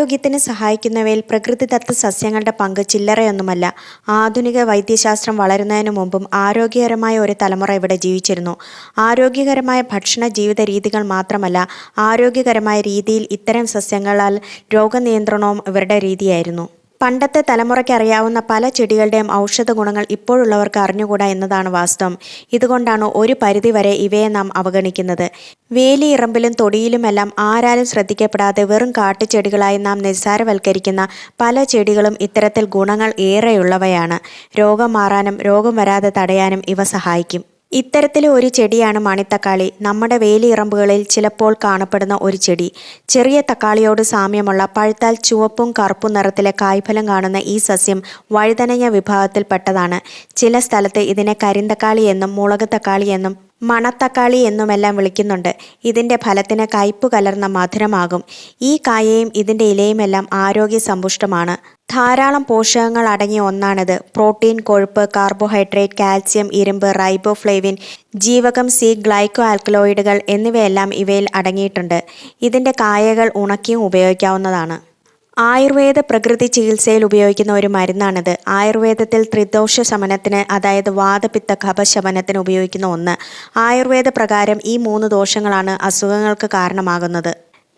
ആരോഗ്യത്തിന് സഹായിക്കുന്നവയിൽ പ്രകൃതിദത്ത സസ്യങ്ങളുടെ പങ്ക് ചില്ലറയൊന്നുമല്ല. ആധുനിക വൈദ്യശാസ്ത്രം വളരുന്നതിനു മുമ്പും ആരോഗ്യകരമായ ഒരു തലമുറ ഇവിടെ ജീവിച്ചിരുന്നു. ആരോഗ്യകരമായ ഭക്ഷണ ജീവിത രീതികൾ മാത്രമല്ല, ആരോഗ്യകരമായ രീതിയിൽ ഇത്തരം സസ്യങ്ങളാൽ രോഗനിയന്ത്രണവും ഇവരുടെ രീതിയായിരുന്നു. പണ്ടത്തെ തലമുറയ്ക്ക് അറിയാവുന്ന പല ചെടികളുടെയും ഔഷധ ഗുണങ്ങൾ ഇപ്പോഴുള്ളവർക്ക് അറിഞ്ഞുകൂടാ എന്നതാണ് വാസ്തവം. ഇതുകൊണ്ടാണ് ഒരു പരിധിവരെ ഇവയെ നാം അവഗണിക്കുന്നത്. വേലിയിറമ്പിലും തൊടിയിലുമെല്ലാം ആരാലും ശ്രദ്ധിക്കപ്പെടാതെ വെറും കാട്ടുചെടികളായി നാം നിസ്സാരവൽക്കരിക്കുന്ന പല ചെടികളും ഇത്തരത്തിൽ ഗുണങ്ങൾ ഏറെയുള്ളവയാണ്. രോഗം മാറാനും രോഗം വരാതെ തടയാനും ഇവ സഹായിക്കും. ഇത്തരത്തിലെ ഒരു ചെടിയാണ് മണിത്തക്കാളി. നമ്മുടെ വേലിയിറമ്പുകളിൽ ചിലപ്പോൾ കാണപ്പെടുന്ന ഒരു ചെടി. ചെറിയ തക്കാളിയോട് സാമ്യമുള്ള, പഴുത്താൽ ചുവപ്പും കറുപ്പും നിറത്തിലെ കായ്ഫലം കാണുന്ന ഈ സസ്യം വഴുതനങ്ങ വിഭാഗത്തിൽപ്പെട്ടതാണ്. ചില സ്ഥലത്ത് ഇതിനെ കരിന്തക്കാളി എന്നും മുളക് തക്കാളി എന്നും മണത്തക്കാളി എന്നുമെല്ലാം വിളിക്കുന്നുണ്ട്. ഇതിൻ്റെ ഫലത്തിന് കയ്പു കലർന്ന മധുരമാകും. ഈ കായയും ഇതിൻ്റെ ഇലയുമെല്ലാം ആരോഗ്യ സമ്പുഷ്ടമാണ്. ധാരാളം പോഷകങ്ങൾ അടങ്ങിയ ഒന്നാണിത്. പ്രോട്ടീൻ, കൊഴുപ്പ്, കാർബോഹൈഡ്രേറ്റ്, കാൽസ്യം, ഇരുമ്പ്, റൈബോഫ്ലേവിൻ, ജീവകം സി, ഗ്ലൈക്കോ ആൽക്കലോയിഡുകൾ എന്നിവയെല്ലാം ഇവയിൽ അടങ്ങിയിട്ടുണ്ട്. ഇതിൻ്റെ കായകൾ ഉണക്കിയും ഉപയോഗിക്കാവുന്നതാണ്. ആയുർവേദ പ്രകൃതി ചികിത്സയിൽ ഉപയോഗിക്കുന്ന ഒരു മരുന്നാണിത്. ആയുർവേദത്തിൽ ത്രിദോഷ ശമനത്തിന്, അതായത് വാതപിത്ത കഫശമനത്തിന് ഉപയോഗിക്കുന്ന ഒന്ന്. ആയുർവേദ പ്രകാരം ഈ 3 ദോഷങ്ങളാണ് അസുഖങ്ങൾക്ക് കാരണമാകുന്നത്.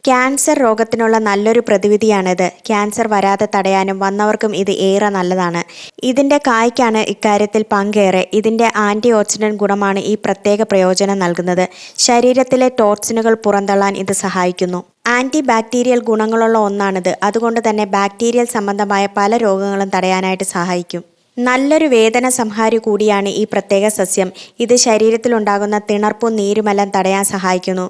ക്യാൻസർ രോഗത്തിനുള്ള നല്ലൊരു പ്രതിവിധിയാണിത്. ക്യാൻസർ വരാതെ തടയാനും വന്നവർക്കും ഇത് ഏറെ നല്ലതാണ്. ഇതിൻ്റെ കായ്ക്കാണ് ഇക്കാര്യത്തിൽ പങ്കേറെ. ഇതിൻ്റെ ആൻറ്റി ഓക്സിഡൻറ്റ് ഗുണമാണ് ഈ പ്രത്യേക പ്രയോജനം നൽകുന്നത്. ശരീരത്തിലെ ടോക്സിനുകൾ പുറന്തള്ളാൻ ഇത് സഹായിക്കുന്നു. ആൻറ്റി ബാക്ടീരിയൽ ഗുണങ്ങളുള്ള ഒന്നാണിത്. അതുകൊണ്ട് തന്നെ ബാക്ടീരിയൽ സംബന്ധമായ പല രോഗങ്ങളും തടയാനായിട്ട് സഹായിക്കും. നല്ലൊരു വേദന സംഹാരി കൂടിയാണ് ഈ പ്രത്യേക സസ്യം. ഇത് ശരീരത്തിലുണ്ടാകുന്ന തിണർപ്പും നീരുമെല്ലാം തടയാൻ സഹായിക്കുന്നു.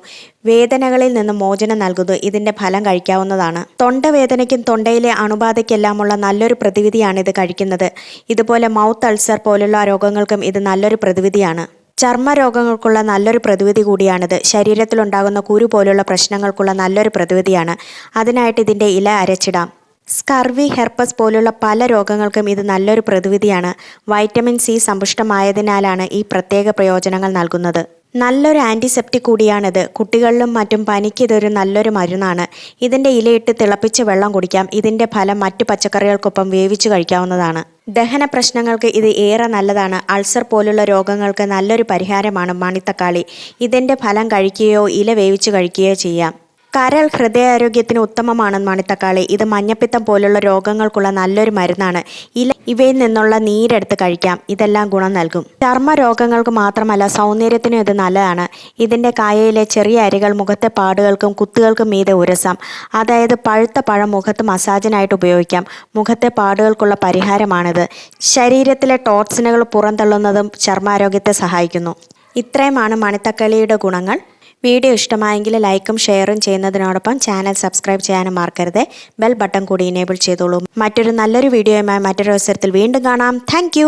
വേദനകളിൽ നിന്ന് മോചനം നൽകുന്നു. ഇതിൻ്റെ ഫലം കഴിക്കാവുന്നതാണ്. തൊണ്ടവേദനയ്ക്കും തൊണ്ടയിലെ അണുബാധയ്ക്കെല്ലാമുള്ള നല്ലൊരു പ്രതിവിധിയാണ് ഇത് കഴിക്കുന്നത്. ഇതുപോലെ മൗത്ത് അൾസർ പോലുള്ള രോഗങ്ങൾക്കും ഇത് നല്ലൊരു പ്രതിവിധിയാണ്. ചർമ്മരോഗങ്ങൾക്കുള്ള നല്ലൊരു പ്രതിവിധി കൂടിയാണിത്. ശരീരത്തിലുണ്ടാകുന്ന കുരു പോലുള്ള പ്രശ്നങ്ങൾക്കുള്ള നല്ലൊരു പ്രതിവിധിയാണ്. അതിനായിട്ട് ഇതിൻ്റെ ഇല അരച്ചിടാം. സ്കർവി, ഹെർപ്പസ് പോലുള്ള പല രോഗങ്ങൾക്കും ഇത് നല്ലൊരു പ്രതിവിധിയാണ്. വൈറ്റമിൻ സി സമ്പുഷ്ടമായതിനാലാണ് ഈ പ്രത്യേക പ്രയോജനങ്ങൾ നൽകുന്നത്. നല്ലൊരു ആൻറ്റിസെപ്റ്റിക് കൂടിയാണിത്. കുട്ടികളിലും മറ്റും പനിക്ക് ഇതൊരു നല്ലൊരു മരുന്നാണ്. ഇതിൻ്റെ ഇലയിട്ട് തിളപ്പിച്ച് വെള്ളം കുടിക്കാം. ഇതിൻ്റെ ഫലം മറ്റു പച്ചക്കറികൾക്കൊപ്പം വേവിച്ച് കഴിക്കാവുന്നതാണ്. ദഹന പ്രശ്നങ്ങൾക്ക് ഇത് ഏറെ നല്ലതാണ്. അൾസർ പോലുള്ള രോഗങ്ങൾക്ക് നല്ലൊരു പരിഹാരമാണ് മണിത്തക്കാളി. ഇതിൻ്റെ ഫലം കഴിക്കുകയോ ഇല വേവിച്ച് കഴിക്കുകയോ ചെയ്യാം. കരൾ, ഹൃദയാരോഗ്യത്തിന് ഉത്തമമാണ് മണിത്തക്കാളി. ഇത് മഞ്ഞപ്പിത്തം പോലുള്ള രോഗങ്ങൾക്കുള്ള നല്ലൊരു മരുന്നാണ്. ഇവയിൽ നിന്നുള്ള നീരെടുത്ത് കഴിക്കാം. ഇതെല്ലാം ഗുണം നൽകും. ചർമ്മ രോഗങ്ങൾക്ക് മാത്രമല്ല, സൗന്ദര്യത്തിനും ഇത് നല്ലതാണ്. ഇതിൻ്റെ കായയിലെ ചെറിയ അരികൾ മുഖത്തെ പാടുകൾക്കും കുത്തുകൾക്കും മീതെ ഉരസാം. അതായത് പഴുത്ത പഴം മുഖത്ത് മസാജിനായിട്ട് ഉപയോഗിക്കാം. മുഖത്തെ പാടുകൾക്കുള്ള പരിഹാരമാണിത്. ശരീരത്തിലെ ടോക്സിനുകൾ പുറന്തള്ളുന്നതും ചർമ്മാരോഗ്യത്തെ സഹായിക്കുന്നു. ഇത്രയുമാണ് മണിത്തക്കാളിയുടെ ഗുണങ്ങൾ. വീഡിയോ ഇഷ്ടമായെങ്കിൽ ലൈക്കും ഷെയറും ചെയ്യുന്നതിനോടൊപ്പം ചാനൽ സബ്സ്ക്രൈബ് ചെയ്യാനും മറക്കരുത്. ബെൽ ബട്ടൺ കൂടി എനേബിൾ ചെയ്തോളൂ. മറ്റൊരു നല്ലൊരു വീഡിയോയുമായി മറ്റൊരു അവസരത്തിൽ വീണ്ടും കാണാം. താങ്ക്